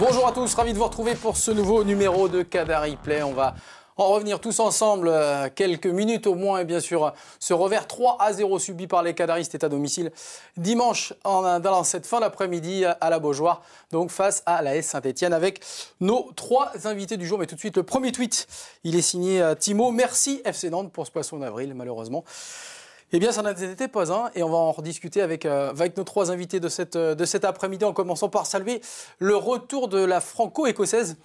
Bonjour à tous, ravi de vous retrouver pour ce nouveau numéro de Qadar Replay. On va en revenir tous ensemble, quelques minutes au moins, et bien sûr, ce revers 3-0 subi par les Qadaristes est à domicile dimanche dans cette fin d'après-midi à la Beaujoire, donc face à l'AS Saint-Etienne avec nos trois invités du jour. Mais tout de suite, le premier tweet, il est signé Timo. Merci FC Nantes pour ce poisson d'avril, malheureusement. Eh bien, ça n'en était pas un, et on va en rediscuter avec nos trois invités de cet après-midi, en commençant par saluer le retour de la franco-écossaise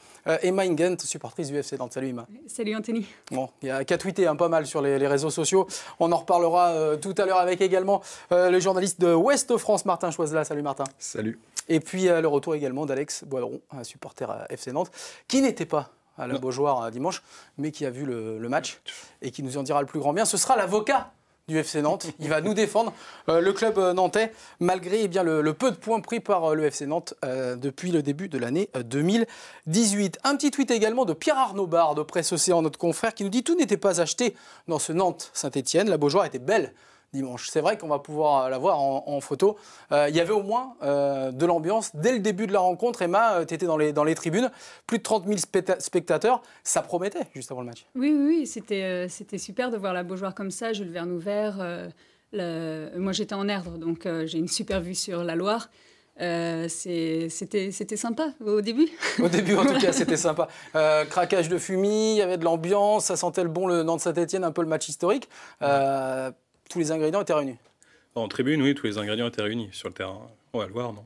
Emma Ingent, supportrice du FC Nantes. Salut Emma. Salut Anthony. Bon, il y a qu'à tweeter pas mal sur les réseaux sociaux. On en reparlera tout à l'heure avec également le journaliste de Ouest France, Martin Choiselat. Salut Martin. Salut. Et puis le retour également d'Alex Boidron, un supporter FC Nantes, qui n'était pas à la Beaujoire dimanche, mais qui a vu le match et qui nous en dira le plus grand bien. Ce sera l'avocat du FC Nantes. Il va nous défendre le club nantais, malgré le peu de points pris par le FC Nantes depuis le début de l'année 2018. Un petit tweet également de Pierre-Arnaud Barre de Presse Océan, notre confrère, qui nous dit « Tout n'était pas acheté dans ce Nantes-Saint-Etienne. La Beaujoire était belle dimanche. » C'est vrai qu'on va pouvoir la voir en photo. Il y avait au moins de l'ambiance dès le début de la rencontre. Emma, tu étais dans les tribunes. Plus de 30 000 spectateurs. Ça promettait juste avant le match. Oui, c'était super de voir la Beaujoire comme ça. Jules Verne ouvert. Moi, j'étais en Erdre, donc j'ai une super vue sur la Loire. C'était sympa au début. Au début, en tout cas, c'était sympa. Craquage de fumée, il y avait de l'ambiance. Ça sentait le bon, le Nantes-Saint-Etienne, un peu le match historique. Tous les ingrédients étaient réunis. En tribune, oui, tous les ingrédients étaient réunis. Sur le terrain, on va le voir, non?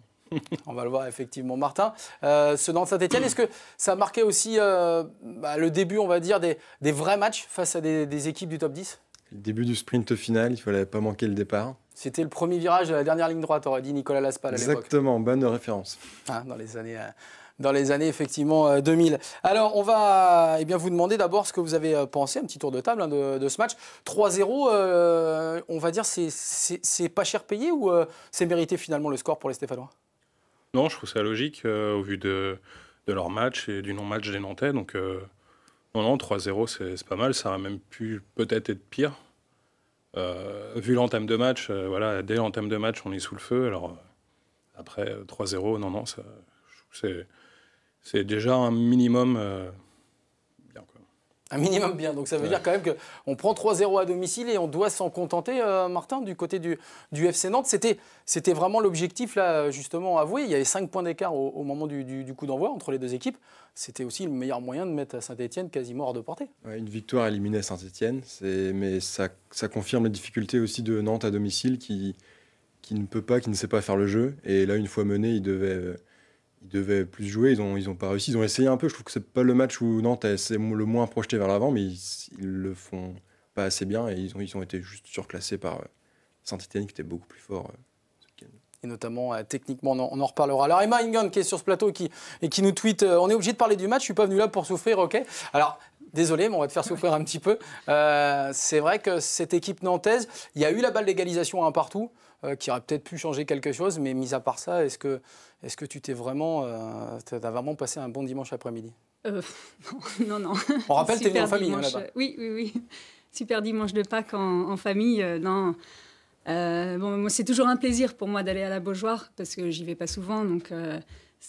On va le voir, effectivement. Martin, ce Nantes-Saint-Etienne, est-ce que ça marquait aussi le début, on va dire, des vrais matchs face à des équipes du top 10? Le début du sprint final, il ne fallait pas manquer le départ. C'était le premier virage de la dernière ligne droite, aurait dit Nicolas Laspal à l'époque. Exactement, bonne référence. Dans les années effectivement 2000. Alors, on va vous demander d'abord ce que vous avez pensé, un petit tour de table de ce match. 3-0, on va dire, c'est pas cher payé ou c'est mérité finalement le score pour les Stéphanois? Non, je trouve ça logique au vu de leur match et du non-match des Nantais. Donc, non, 3-0, c'est pas mal. Ça aurait même pu peut-être être pire. Vu l'entame de match, dès l'entame de match, on est sous le feu. Alors, après, 3-0, non, ça, je trouve que c'est déjà un minimum bien. Quoi. Un minimum bien, donc ça veut dire quand même qu'on prend 3-0 à domicile et on doit s'en contenter, Martin, du côté du FC Nantes. C'était vraiment l'objectif, là, justement, avoué. Il y avait 5 points d'écart au moment du coup d'envoi entre les deux équipes. C'était aussi le meilleur moyen de mettre Saint-Etienne quasiment hors de portée. Ouais, une victoire éliminait Saint-Etienne, mais ça confirme les difficultés aussi de Nantes à domicile qui ne sait pas faire le jeu. Et là, une fois mené, ils devaient plus jouer. Ils ont pas réussi. Ils ont essayé un peu. Je trouve que c'est pas le match où Nantes s'est le moins projeté vers l'avant, mais ils le font pas assez bien et ils ont été juste surclassés par Saint-Etienne qui était beaucoup plus fort. Et notamment techniquement, on en reparlera. Alors Emma Ingent qui est sur ce plateau et qui nous tweet on est obligé de parler du match, je suis pas venu là pour souffrir, ok. Alors désolé, mais on va te faire souffrir un petit peu. C'est vrai que cette équipe nantaise, il y a eu la balle d'égalisation à un partout, qui aurait peut-être pu changer quelque chose, mais mis à part ça, est-ce que tu t'as vraiment passé un bon dimanche après-midi? Non. On rappelle, tu es venu en famille là-bas. Oui. Super dimanche de Pâques en famille, non. Moi, c'est toujours un plaisir pour moi d'aller à la Beaujoire parce que j'y vais pas souvent, donc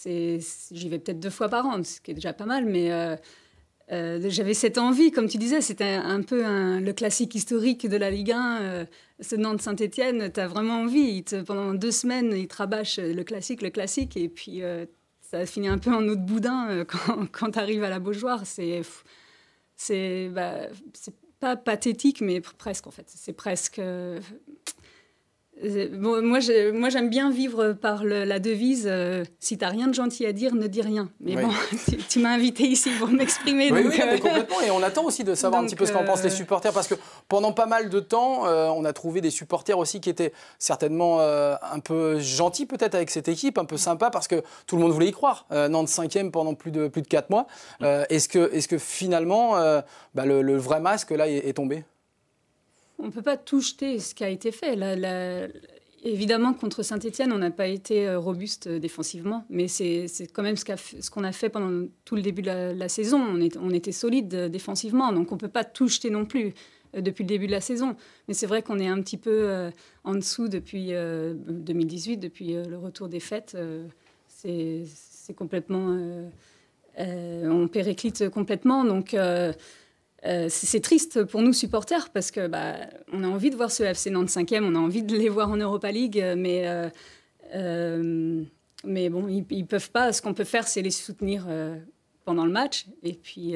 j'y vais peut-être 2 fois par an, ce qui est déjà pas mal, mais j'avais cette envie, comme tu disais, c'était un peu le classique historique de la Ligue 1, ce Nantes-Saint-Etienne, tu as vraiment envie, pendant 2 semaines, ils te rabâchent le classique, et puis ça finit un peu en eau de boudin quand tu arrives à la Beaujoire, c'est pas pathétique, mais presque en fait, c'est presque... Bon, moi, j'aime bien vivre par la devise si t'as rien de gentil à dire, ne dis rien. Mais bon, tu m'as invité ici pour m'exprimer. Oui, donc, mais complètement. Et on attend aussi de savoir un petit peu ce qu'en pensent les supporters, parce que pendant pas mal de temps, on a trouvé des supporters aussi qui étaient certainement un peu gentils peut-être avec cette équipe, un peu sympa, parce que tout le monde voulait y croire. Nantes 5e pendant plus de 4 mois. Est-ce que finalement, le vrai masque là est tombé? On ne peut pas tout jeter ce qui a été fait. Évidemment, contre Saint-Etienne, on n'a pas été robuste défensivement, mais c'est quand même ce qu'on a fait pendant tout le début de la saison. On était solide défensivement, donc on ne peut pas tout jeter non plus depuis le début de la saison. Mais c'est vrai qu'on est un petit peu en dessous depuis 2018, depuis le retour des fêtes. c'est complètement... on périclite complètement, donc c'est triste pour nous supporters parce que on a envie de voir ce FC Nantes 5e, on a envie de les voir en Europa League, mais bon, ils peuvent pas. Ce qu'on peut faire, c'est les soutenir pendant le match et puis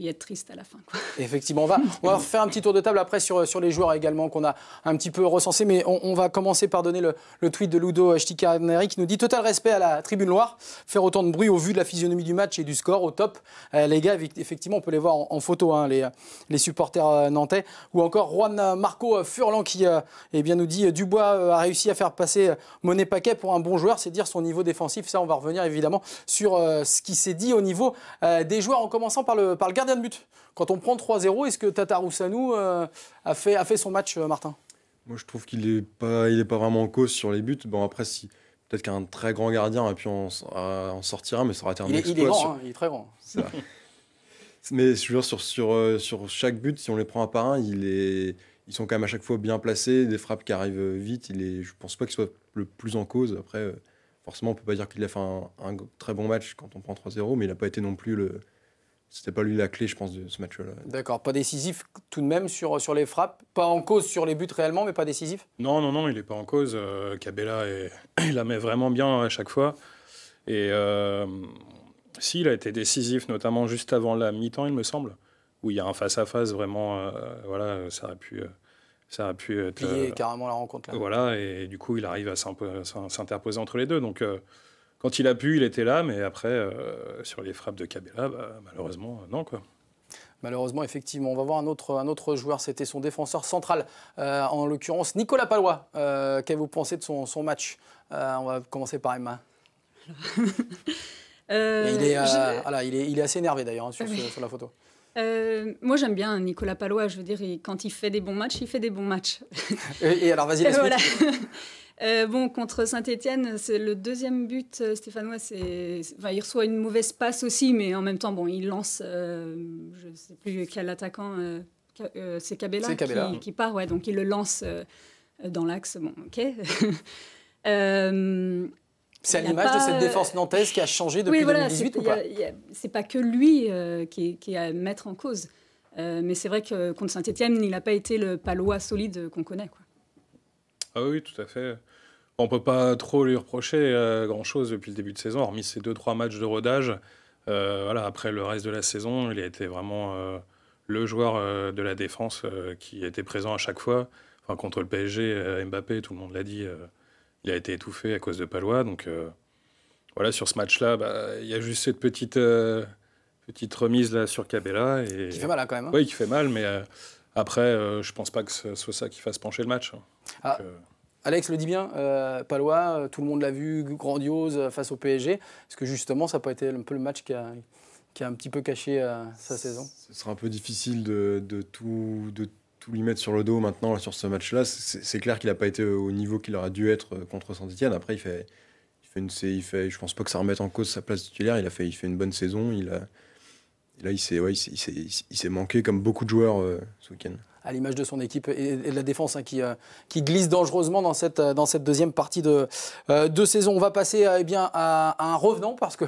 être triste à la fin, quoi. Effectivement, on va faire un petit tour de table après sur les joueurs également qu'on a un petit peu recensés, mais on va commencer par donner le tweet de Ludo Sticarneri qui nous dit « Total respect à la tribune Loire, faire autant de bruit au vu de la physionomie du match et du score, au top. Les gars, effectivement, on peut les voir en photo, hein, les supporters nantais. » Ou encore Juan Marco Furlan qui nous dit « Dubois a réussi à faire passer Monet Paquet pour un bon joueur, c'est dire son niveau défensif. » Ça, on va revenir évidemment sur ce qui s'est dit au niveau des joueurs, en commençant par le gardien de but. Quand on prend 3-0, est-ce que Tata Roussanou a fait son match, Martin ? Moi, je trouve qu'il n'est pas vraiment en cause sur les buts. Bon, après, peut-être qu'un très grand gardien a pu en sortir un, mais ça aurait été un exploit. Il est grand, il est très grand. Mais je veux dire, sur chaque but, si on les prend un par un, ils sont quand même à chaque fois bien placés, des frappes qui arrivent vite. Je ne pense pas qu'il soit le plus en cause. Après, forcément, on ne peut pas dire qu'il a fait un très bon match quand on prend 3-0, mais il n'a pas été non plus C'était pas lui la clé, je pense, de ce match-là. D'accord, pas décisif tout de même sur les frappes, pas en cause sur les buts réellement, mais pas décisif ? Non, il n'est pas en cause. Cabella, il la met vraiment bien à chaque fois. Et si, il a été décisif, notamment juste avant la mi-temps, il me semble, où il y a un face-à-face vraiment, ça aurait pu être... Plier carrément la rencontre, là. Voilà, et du coup, il arrive à s'interposer entre les deux. Donc, quand il a pu, il était là, mais après, sur les frappes de Cabella, malheureusement, non, quoi. Malheureusement, effectivement. On va voir un autre joueur, c'était son défenseur central, en l'occurrence Nicolas Palois. Qu'avez-vous pensé de son match ? On va commencer par Emma. Il est assez énervé d'ailleurs, hein, sur la photo. Moi, j'aime bien Nicolas Palois. Je veux dire, quand il fait des bons matchs, il fait des bons matchs. Et alors, vas-y, la suite. Voilà. Contre Saint-Etienne, c'est le deuxième but stéphanois. Il reçoit une mauvaise passe aussi, mais en même temps, il lance, je ne sais plus quel attaquant, c'est Cabella, qui part. Ouais, donc il le lance dans l'axe. Bon, ok. C'est à l'image de cette défense nantaise qui a changé depuis 2018 ou pas ? C'est pas que lui qui est à mettre en cause. Mais c'est vrai que contre Saint-Etienne, il n'a pas été le Palois solide qu'on connaît, quoi. Ah oui, tout à fait. On ne peut pas trop lui reprocher grand-chose depuis le début de saison, hormis ces 2-3 matchs de rodage. Après le reste de la saison, il a été vraiment le joueur de la défense qui était présent à chaque fois. Enfin, contre le PSG, Mbappé, tout le monde l'a dit, il a été étouffé à cause de Palois. Donc sur ce match-là, il y a juste cette petite remise là, sur Cabella. Qui fait mal, hein, quand même. Hein. Oui, qui fait mal, mais... Après, je pense pas que ce soit ça qui fasse pencher le match. Alex le dit bien, Palois, tout le monde l'a vu, grandiose face au PSG. Est-ce que justement, ça n'a pas été un peu le match qui a un petit peu caché sa saison ? Ce sera un peu difficile de tout lui mettre sur le dos maintenant sur ce match-là. C'est clair qu'il n'a pas été au niveau qu'il aurait dû être contre Saint-Etienne. Après, je pense pas que ça remette en cause sa place titulaire. Il fait une bonne saison. Là, il s'est manqué comme beaucoup de joueurs ce week-end. À l'image de son équipe et de la défense, hein, qui glisse dangereusement dans cette deuxième partie de saison. On va passer à un revenant, parce que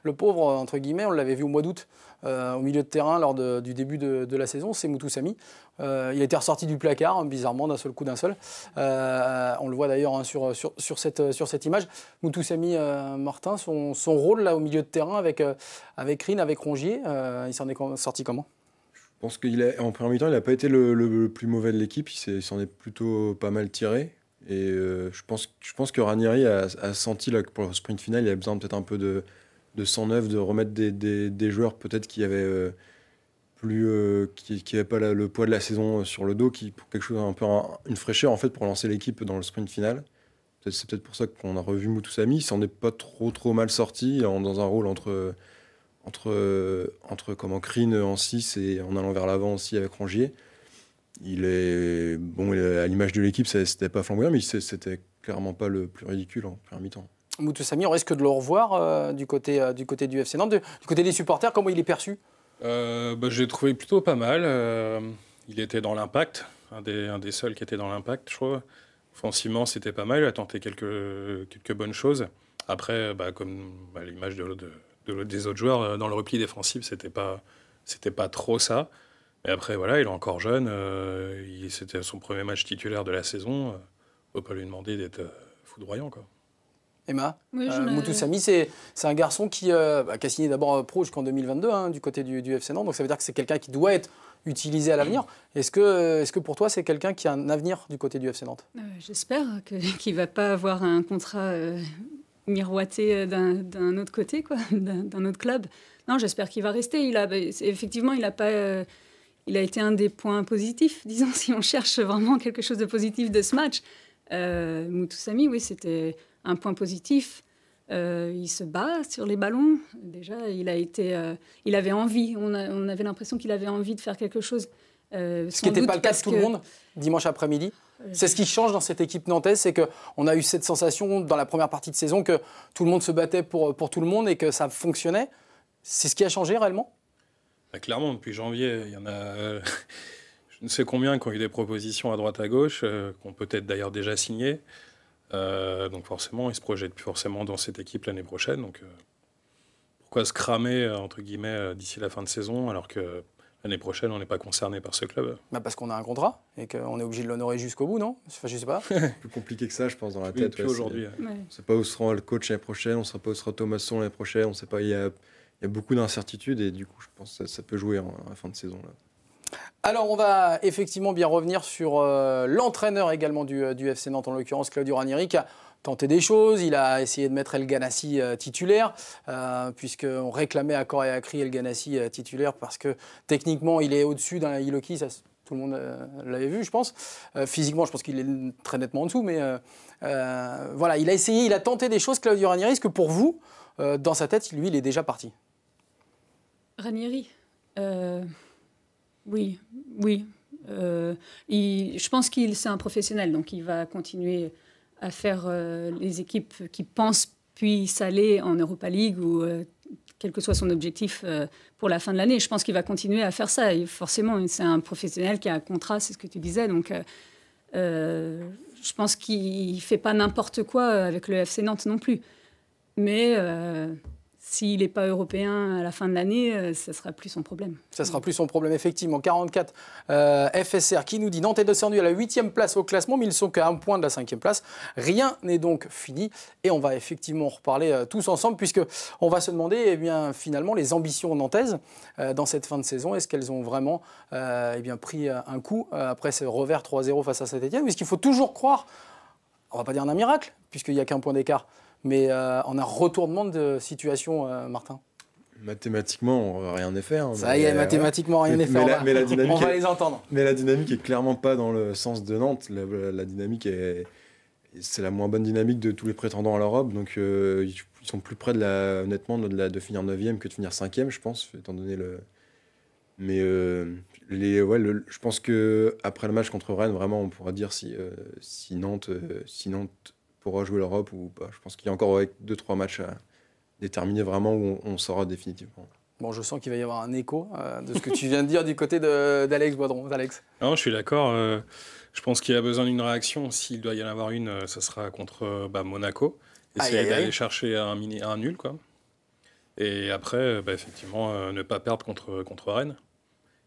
le pauvre, entre guillemets, on l'avait vu au mois d'août, au milieu de terrain lors du début de la saison, c'est Moutou Samy. Il a été ressorti du placard, hein, bizarrement, d'un seul coup. On le voit d'ailleurs, hein, sur cette image. Moutou Samy, Martin, son rôle là, au milieu de terrain avec Rine, avec Rongier, il s'en est sorti comment ? Je pense qu'en première mi-temps, il n'a pas été le plus mauvais de l'équipe. Il s'en est plutôt pas mal tiré. Et je pense que Ranieri a senti là, que pour le sprint final, il avait besoin peut-être un peu de sang neuf, de remettre des joueurs peut-être qui avaient qui n'avaient pas le poids de la saison sur le dos, pour quelque chose un peu une fraîcheur en fait pour lancer l'équipe dans le sprint final. C'est peut-être pour ça qu'on a revu Moutou Samy. Il s'en est pas trop mal sorti dans un rôle entre Crine en 6 et en allant vers l'avant aussi avec Rongier. Il est à l'image de l'équipe, c'était pas flamboyant, mais c'était clairement pas le plus ridicule en première mi-temps. Moutou Samy, on risque de le revoir du côté du FC Nantes, du côté des supporters. Comment il est perçu ? Je l'ai trouvé plutôt pas mal. Il était dans l'impact, un des seuls qui était dans l'impact, je crois. Offensivement, c'était pas mal. Il a tenté quelques bonnes choses. Après, comme l'image des autres joueurs, dans le repli défensif, c'était pas trop ça. Et après, voilà, il est encore jeune. C'était son premier match titulaire de la saison. On ne peut pas lui demander d'être foudroyant, quoi. Emma, Oui, Moutou Samy, c'est un garçon qui a signé d'abord pro jusqu'en 2022 hein, du côté du FC Nantes. Donc ça veut dire que c'est quelqu'un qui doit être utilisé à l'avenir. Est-ce que pour toi, c'est quelqu'un qui a un avenir du côté du FC Nantes? J'espère qu'il ne va pas avoir un contrat miroité d'un autre côté, quoi, d'un autre club. Non, j'espère qu'il va rester. Effectivement, il a été un des points positifs, disons, si on cherche vraiment quelque chose de positif de ce match. Moutou Samy, oui, c'était un point positif. Il se bat sur les ballons. Déjà, il avait envie. On avait l'impression qu'il avait envie de faire quelque chose. Ce qui n'était pas le cas de tout le monde dimanche après-midi. C'est ce qui change dans cette équipe nantaise, c'est qu'on a eu cette sensation dans la première partie de saison que tout le monde se battait pour tout le monde et que ça fonctionnait. C'est ce qui a changé réellement? Clairement, depuis janvier, il y en a je ne sais combien qui ont eu des propositions à droite à gauche, qui ont peut-être d'ailleurs déjà signé. Donc forcément, ils ne se projettent plus forcément dans cette équipe l'année prochaine. Donc pourquoi se cramer, entre guillemets, d'ici la fin de saison, alors que l'année prochaine, on n'est pas concerné par ce club? Parce qu'on a un contrat et qu'on est obligé de l'honorer jusqu'au bout, non? Enfin, je ne sais pas. Plus compliqué que ça, je pense, dans la tête. Depuis aujourd'hui. On ne sait pas où sera le coach l'année prochaine, on ne sait pas où sera Thomasson l'année prochaine, on ne sait pas. Il y a beaucoup d'incertitudes et du coup, je pense que ça peut jouer en fin de saison. Là. Alors, on va effectivement bien revenir sur l'entraîneur également du FC Nantes, en l'occurrence Claudio Ranieri, qui a tenté des choses. Il a essayé de mettre El Ghanassi titulaire, puisqu'on réclamait à corps et à cri El Ghanassi titulaire, parce que techniquement, il est au-dessus d'un Iloki, ça, tout le monde l'avait vu, je pense. Physiquement, je pense qu'il est très nettement en dessous, mais voilà, il a essayé, il a tenté des choses, Claudio Ranieri. Est-ce que pour vous, dans sa tête, lui, il est déjà parti? Ranieri Oui. Je pense c'est un professionnel, donc il va continuer à faire les équipes qui pensent puissent aller en Europa League ou quel que soit son objectif pour la fin de l'année. Je pense qu'il va continuer à faire ça. Et forcément, c'est un professionnel qui a un contrat, c'est ce que tu disais. Donc, je pense qu'il ne fait pas n'importe quoi avec le FC Nantes non plus. Mais s'il n'est pas européen à la fin de l'année, ça ne sera plus son problème. Ça ne sera plus son problème, effectivement. 44 FSR qui nous dit Nantes est descendu à la 8e place au classement, mais ils ne sont qu'à un point de la 5e place. Rien n'est donc fini. Et on va effectivement en reparler tous ensemble, puisqu'on va se demander finalement les ambitions nantaises dans cette fin de saison. Est-ce qu'elles ont vraiment pris un coup après ce revers 3-0 face à Saint-Etienne? Est-ce qu'il faut toujours croire, on ne va pas dire en un miracle, puisqu'il n'y a qu'un point d'écart, mais en un retournement de situation, Martin? Mathématiquement, rien n'est fait. Hein, ça y est, mathématiquement, rien n'est fait. On va les entendre. Mais la dynamique est clairement pas dans le sens de Nantes. La dynamique c'est la moins bonne dynamique de tous les prétendants à l'Europe. Donc, ils sont plus près honnêtement, de finir 9e que de finir 5e, je pense, étant donné le... Mais je pense qu'après le match contre Rennes, vraiment, on pourra dire si Nantes pourra jouer l'Europe ou pas. Je pense qu'il y a encore 2-3 matchs à déterminer vraiment où on saura définitivement. Bon, je sens qu'il va y avoir un écho de ce que tu viens de dire du côté d'Alex Boidron. Alex. Non, je suis d'accord. Je pense qu'il y a besoin d'une réaction. S'il doit y en avoir une, ça sera contre Monaco. Essayer d'aller chercher un nul, quoi. Et après, effectivement, ne pas perdre contre Rennes.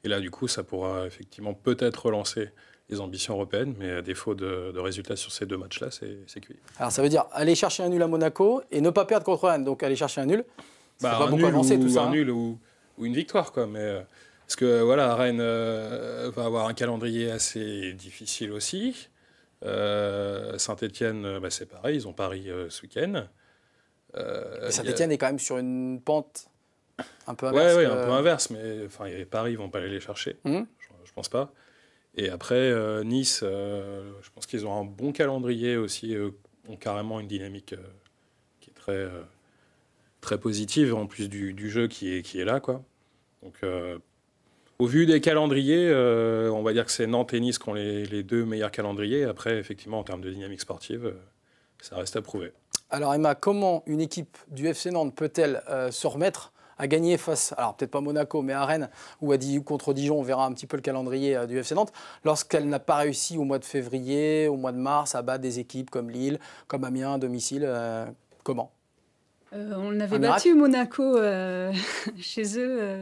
Et là, du coup, ça pourra effectivement peut-être relancer les ambitions européennes, mais à défaut de résultats sur ces 2 matchs-là, c'est cuit. Alors ça veut dire aller chercher un nul à Monaco et ne pas perdre contre Rennes. Donc aller chercher un nul, ça va pas beaucoup avancer tout ça. Un nul ou une victoire, quoi. Mais, parce que voilà, Rennes va avoir un calendrier assez difficile aussi. Saint-Etienne, c'est pareil, ils ont Paris ce week-end. Saint-Etienne est quand même sur une pente un peu inverse. Oui, un peu inverse, mais Paris, ils ne vont pas aller les chercher. Je ne pense pas. Et après, Nice, je pense qu'ils ont un bon calendrier aussi, ont carrément une dynamique qui est très, très positive, en plus du jeu qui est là, quoi. Donc, au vu des calendriers, on va dire que c'est Nantes et Nice qui ont les 2 meilleurs calendriers. Après, effectivement, en termes de dynamique sportive, ça reste à prouver. Alors Emma, comment une équipe du FC Nantes peut-elle se remettre à gagner face, alors peut-être pas Monaco, mais à Rennes ou contre Dijon, on verra un petit peu le calendrier du FC Nantes, lorsqu'elle n'a pas réussi au mois de février, au mois de mars, à battre des équipes comme Lille, comme Amiens à domicile, comment? On avait battu Monaco chez eux,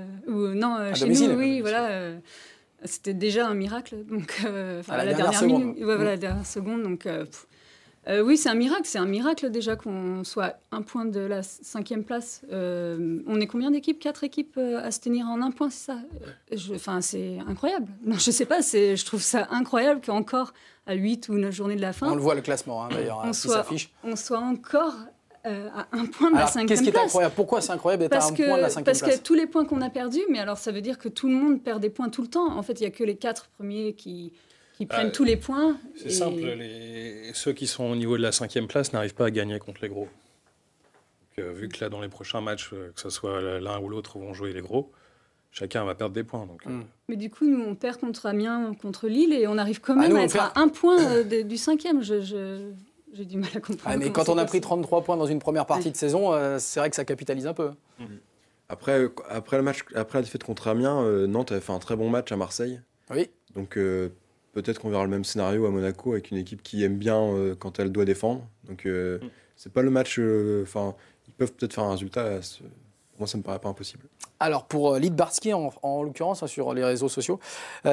chez domicile, nous, oui, voilà. C'était déjà un miracle, donc à la dernière minute, la dernière seconde, donc oui, c'est un miracle déjà qu'on soit un point de la 5e place. On est combien d'équipes? 4 équipes à se tenir en un point, c'est ça? Enfin, c'est incroyable. Non, je sais pas, je trouve ça incroyable qu'encore à 8 ou 9 journées de la fin, on le voit le classement d'ailleurs, qui s'affiche. On soit encore à un point de la 5e place. Qu'est-ce qui est incroyable? Pourquoi c'est incroyable d'être à un point de la 5e place? Parce que tous les points qu'on a perdus, mais alors ça veut dire que tout le monde perd des points tout le temps. En fait, il n'y a que les 4 premiers qui prennent tous les points. C'est simple, ceux qui sont au niveau de la 5e place n'arrivent pas à gagner contre les gros. Donc, vu que là, dans les prochains matchs, que ce soit l'un ou l'autre vont jouer les gros, chacun va perdre des points. Donc, Mais du coup, nous, on perd contre Amiens, contre Lille, et on arrive quand même à être à un point du 5e. J'ai du mal à comprendre. Mais quand on a pris 33 points dans une première partie de saison, c'est vrai que ça capitalise un peu. Après la défaite contre Amiens, Nantes avait fait un très bon match à Marseille. Oui. Donc peut-être qu'on verra le même scénario à Monaco avec une équipe qui aime bien quand elle doit défendre. Donc c'est pas le match. Ils peuvent peut-être faire un résultat. Moi, ça me paraît pas impossible. Alors pour Lidbarski, en l'occurrence, sur les réseaux sociaux,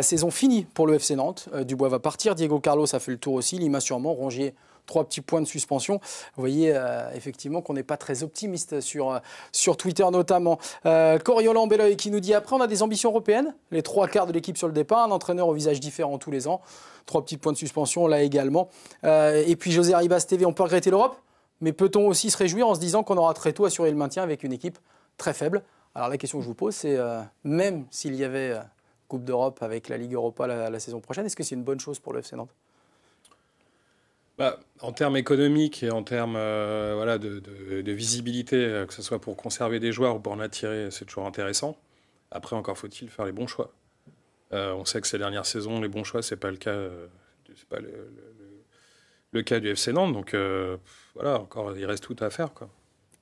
saison finie pour le FC Nantes. Dubois va partir, Diego Carlos a fait le tour aussi, Lima sûrement, Rongier 3 petits points de suspension. Vous voyez effectivement qu'on n'est pas très optimiste sur Twitter notamment. Coriolan Belloy qui nous dit après on a des ambitions européennes, les 3/4 de l'équipe sur le départ, un entraîneur au visage différent tous les ans, 3 petits points de suspension là également. Et puis José Arribas TV, on peut regretter l'Europe, mais peut-on aussi se réjouir en se disant qu'on aura très tôt assuré le maintien avec une équipe très faible? Alors la question que je vous pose, c'est même s'il y avait Coupe d'Europe avec la Ligue Europa la saison prochaine, est-ce que c'est une bonne chose pour le FC Nantes? En termes économiques et en termes de visibilité, que ce soit pour conserver des joueurs ou pour en attirer, c'est toujours intéressant. Après, encore faut-il faire les bons choix. On sait que ces dernières saisons, les bons choix, c'est pas le cas, c'est pas le cas du FC Nantes. Donc encore, il reste tout à faire, quoi.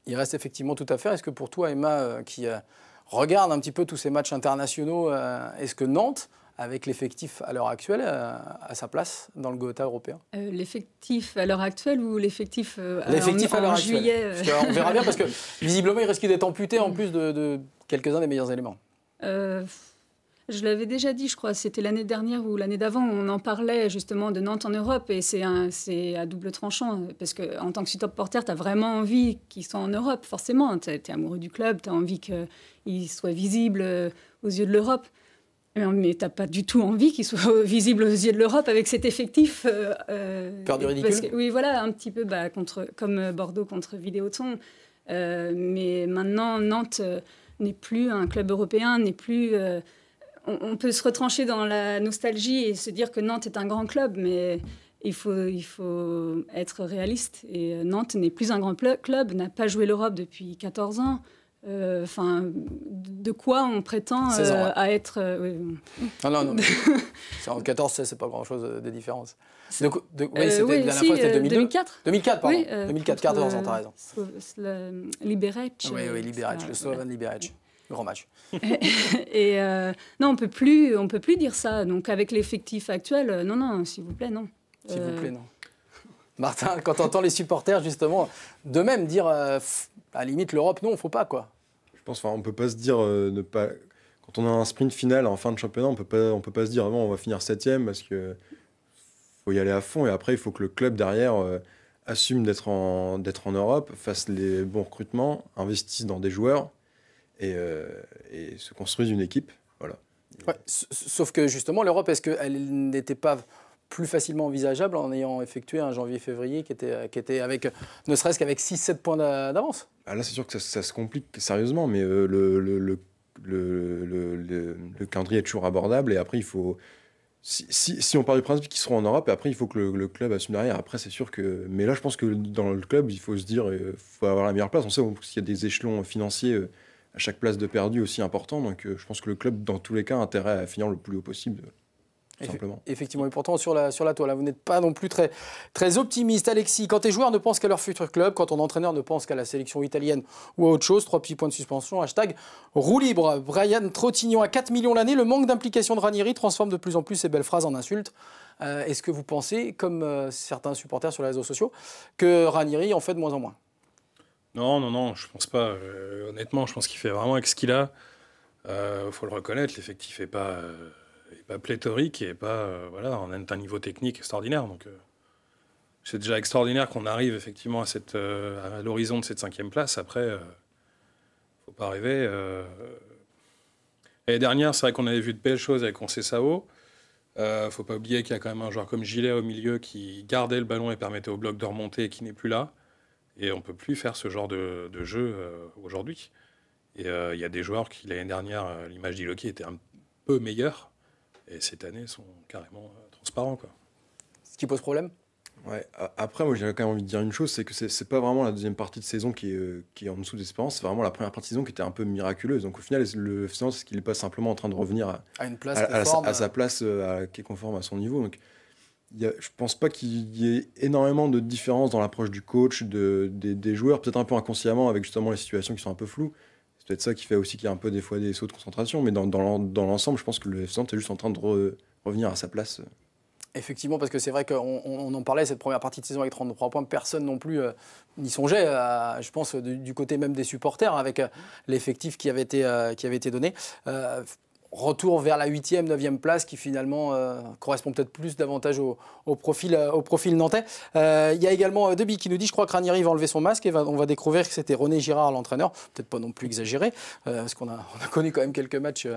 Il reste effectivement tout à faire. Est-ce que pour toi, Emma, qui regarde un petit peu tous ces matchs internationaux, est-ce que Nantes, avec l'effectif à l'heure actuelle, a sa place dans le Gotha européen? L'effectif à l'heure actuelle ou l'effectif à l'heure juillet actuelle. On verra bien parce que visiblement, il risque d'être amputé en plus de quelques-uns des meilleurs éléments. Je l'avais déjà dit, je crois, c'était l'année dernière ou l'année d'avant, on en parlait justement de Nantes en Europe, et c'est à double tranchant, parce qu'en tant que supporter, tu as vraiment envie qu'ils soient en Europe, forcément. Tu es amoureux du club, tu as envie qu'ils soient visibles aux yeux de l'Europe, mais tu n'as pas du tout envie qu'ils soient visibles aux yeux de l'Europe avec cet effectif. Peur du ridicule. Oui, voilà, un petit peu comme Bordeaux contre Vidéoton. Mais maintenant, Nantes n'est plus un club européen, n'est plus... On peut se retrancher dans la nostalgie et se dire que Nantes est un grand club, mais il faut être réaliste. Et Nantes n'est plus un grand club, n'a pas joué l'Europe depuis 14 ans. De quoi on prétend à être... Non. C'est en 14, c'est pas grand-chose de différence. C'était la dernière fois, c'était 2004. 2004, pardon. Oui, 2004, 14 ans, t'as raison. Liberec. Oui, Liberec, le Slovan Liberec. Grand match. Non, on peut plus dire ça. Donc avec l'effectif actuel, non, s'il vous plaît, non. S'il vous plaît, non. Martin, quand tu entends les supporters justement de même dire à la limite l'Europe, non, faut pas quoi. Je pense, on peut pas se dire ne pas. Quand on a un sprint final en fin de championnat, on peut pas se dire non, on va finir 7e parce que faut y aller à fond et après il faut que le club derrière assume d'être en Europe, fasse les bons recrutements, investisse dans des joueurs. Et se construisent une équipe. Voilà. Ouais, sauf que justement, l'Europe, est-ce qu'elle n'était pas plus facilement envisageable en ayant effectué un janvier-février qui était avec, ne serait-ce qu'avec 6-7 points d'avance? Là, c'est sûr que ça se complique sérieusement, mais le calendrier est toujours abordable. Et après, il faut... Si on part du principe qu'ils seront en Europe, et après, il faut que le club assume derrière. Après, c'est sûr que... Mais là, je pense que dans le club, il faut se dire il faut avoir la meilleure place. On sait qu'il y a des échelons financiers... à chaque place de perdu aussi important. Donc je pense que le club, dans tous les cas, a intérêt à finir le plus haut possible, tout simplement. Effectivement. Et pourtant, sur la toile, vous n'êtes pas non plus très, très optimiste. Alexis, quand tes joueurs ne pensent qu'à leur futur club, quand ton entraîneur ne pense qu'à la sélection italienne ou à autre chose, 3 petits points de suspension, #roue libre. Brian Trottignon à 4 millions l'année. Le manque d'implication de Ranieri transforme de plus en plus ces belles phrases en insultes. Est-ce que vous pensez, comme certains supporters sur les réseaux sociaux, que Ranieri en fait de moins en moins? Non, je pense pas. Honnêtement, je pense qu'il fait vraiment avec ce qu'il a. Faut le reconnaître, l'effectif est pas pléthorique et voilà, on a un niveau technique extraordinaire. Donc, c'est déjà extraordinaire qu'on arrive effectivement à l'horizon de cette 5e place. Après, faut pas rêver. L'année dernière, c'est vrai qu'on avait vu de belles choses avec Conceição. Faut pas oublier qu'il y a quand même un joueur comme Gilet au milieu qui gardait le ballon et permettait au bloc de remonter et qui n'est plus là. Et on peut plus faire ce genre de jeu aujourd'hui. Et il y a des joueurs qui, l'année dernière, l'image d'Iloki était un peu meilleure. Et cette année, sont carrément transparents, quoi. Ce qui pose problème? Ouais. Après, moi, j'ai quand même envie de dire une chose, c'est que c'est pas vraiment la deuxième partie de saison qui est en dessous d'espérance, c'est vraiment la première partie de saison qui était un peu miraculeuse. Donc au final, le FC Nantes, c'est qu'il n'est pas simplement en train de revenir à une place à sa place qui est conforme à son niveau. Donc je pense pas qu'il y ait énormément de différence dans l'approche du coach, des joueurs, peut-être un peu inconsciemment avec justement les situations qui sont un peu floues. C'est peut-être ça qui fait aussi qu'il y a un peu des fois des sauts de concentration, mais dans l'ensemble, je pense que le FC Nantes est juste en train de revenir à sa place. Effectivement, parce que c'est vrai qu'on en parlait, cette première partie de saison avec 33 points, personne non plus n'y songeait, je pense, du côté même des supporters, avec l'effectif qui avait été donné. Retour vers la 8e, 9e place qui finalement correspond peut-être plus davantage au profil nantais. Il y a également Debi qui nous dit, je crois que Ranieri va enlever son masque et on va découvrir que c'était René Girard l'entraîneur. Peut-être pas non plus exagéré, parce qu'on a connu quand même quelques matchs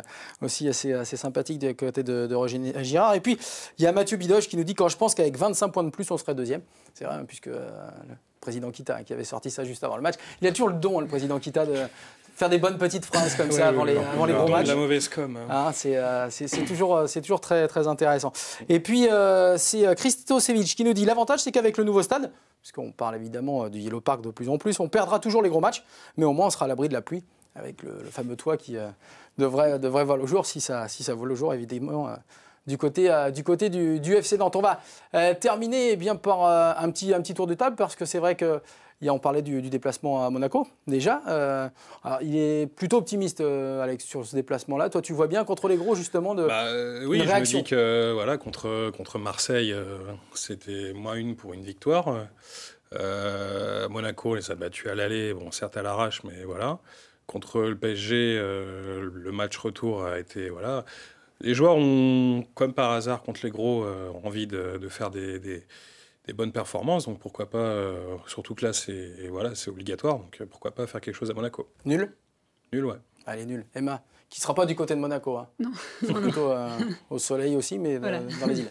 aussi assez sympathiques du côté de René Girard. Et puis il y a Mathieu Bidoche qui nous dit, quand je pense qu'avec 25 points de plus, on serait 2e. C'est vrai, puisque le président Kita, qui avait sorti ça juste avant le match, il a toujours le don, le président Kita, de faire des bonnes petites phrases comme ça avant les gros matchs. La mauvaise com. C'est toujours très, très intéressant. Et puis, c'est Christo Sevic qui nous dit, l'avantage, c'est qu'avec le nouveau stade, puisqu'on parle évidemment du Yellow Park de plus en plus, on perdra toujours les gros matchs, mais au moins on sera à l'abri de la pluie, avec le fameux toit qui devrait voir le jour, si ça voit le jour, évidemment, du côté du FC Nantes. On va terminer par un petit tour de table, parce que c'est vrai que on parlait du déplacement à Monaco, déjà. Alors, il est plutôt optimiste, Alex, sur ce déplacement-là. Toi, tu vois bien contre les gros, justement, oui, une réaction. Je me dis que voilà, contre Marseille, c'était -1 pour une victoire. Monaco les a battus à l'aller, bon, certes à l'arrache, mais voilà. Contre le PSG, le match retour a été... Voilà. Les joueurs ont, comme par hasard, contre les gros, envie de faire des bonnes performances, donc pourquoi pas, surtout que là c'est obligatoire, donc pourquoi pas faire quelque chose à Monaco. Nul? Nul, ouais. Allez, nul. Emma, qui ne sera pas du côté de Monaco. Hein. Non. Plutôt au soleil aussi, mais voilà. Dans les îles.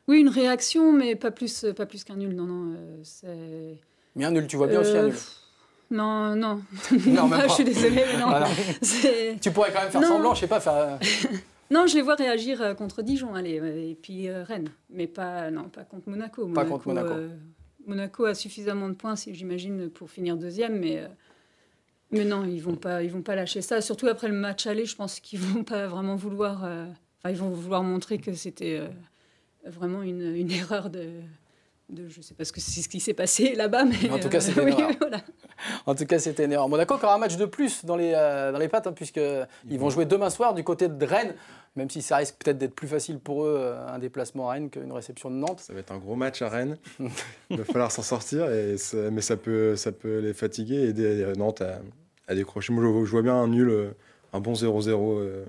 Oui, une réaction, mais pas plus qu'un nul. Non, c'est... Mais un nul, tu vois bien aussi un nul? Non. Non, même pas. Je suis désolée, mais non. Voilà. Tu pourrais quand même faire semblant, je sais pas, faire... Non, je les vois réagir contre Dijon, allez, et puis Rennes, mais pas contre Monaco. Pas contre Monaco. Monaco a suffisamment de points, j'imagine, pour finir 2e, mais non, ils vont pas lâcher ça. Surtout après le match aller, je pense qu'ils vont pas vraiment vouloir. Ils vont vouloir montrer que c'était vraiment une erreur de. Je ne sais pas ce qui s'est passé là-bas, mais en tout cas, c'était une erreur. Voilà. En tout cas, c'était une erreur. Monaco aura un match de plus dans les pattes, hein, puisqu'ils vont jouer demain soir du côté de Rennes, même si ça risque peut-être d'être plus facile pour eux, un déplacement à Rennes qu'une réception de Nantes. Ça va être un gros match à Rennes. Il va falloir s'en sortir, mais ça peut les fatiguer et aider Nantes à décrocher. Moi, je vois bien un nul, un bon 0-0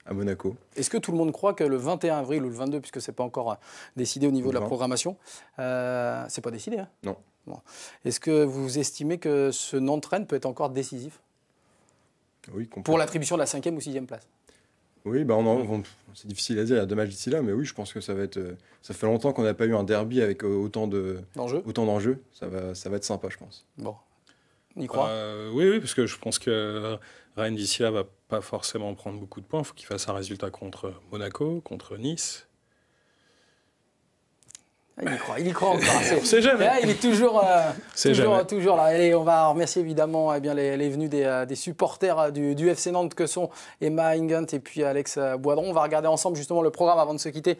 à Monaco. Est-ce que tout le monde croit que le 21 avril ou le 22, puisque ce n'est pas encore décidé au niveau de la programmation, c'est pas décidé, hein? Non. Bon. Est-ce que vous estimez que ce Nantes-Rennes peut être encore décisif? Oui, pour l'attribution de la 5e ou 6e place? Oui, c'est difficile à dire, il y a 2 matchs d'ici là, mais oui, je pense que ça va être... Ça fait longtemps qu'on n'a pas eu un derby avec autant d'enjeux. Ça va être sympa, je pense. Bon, on y croit? Oui, parce que je pense que Rennes d'ici là va pas forcément prendre beaucoup de points. Il faut qu'il fasse un résultat contre Monaco, contre Nice. Il y croit encore. On sait jamais. Il est toujours là. Allez, on va remercier évidemment les venues des supporters du FC Nantes que sont Emma Ingant et puis Alex Boidron. On va regarder ensemble justement le programme avant de se quitter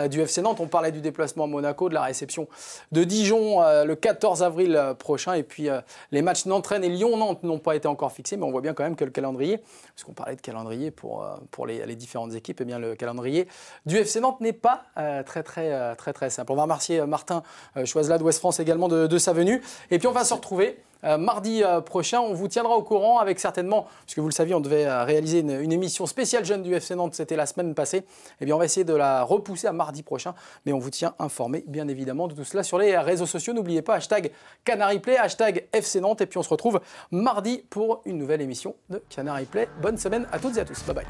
du FC Nantes. On parlait du déplacement à Monaco, de la réception de Dijon le 14 avril prochain. Et puis les matchs Nantes-Rennes et Lyon-Nantes n'ont pas été encore fixés, mais on voit bien quand même que le calendrier, parce qu'on parlait de calendrier pour les différentes équipes, et bien le calendrier du FC Nantes n'est pas très simple. On va remercier remercier Martin Choiselat d'Ouest France également de sa venue. Et puis on va se retrouver mardi prochain. On vous tiendra au courant avec certainement, puisque vous le saviez, on devait réaliser une émission spéciale jeune du FC Nantes, c'était la semaine passée. Eh bien, on va essayer de la repousser à mardi prochain, mais on vous tient informé, bien évidemment, de tout cela sur les réseaux sociaux. N'oubliez pas, #CanaryPlay, #FC Nantes, et puis on se retrouve mardi pour une nouvelle émission de Canary Play. Bonne semaine à toutes et à tous. Bye bye.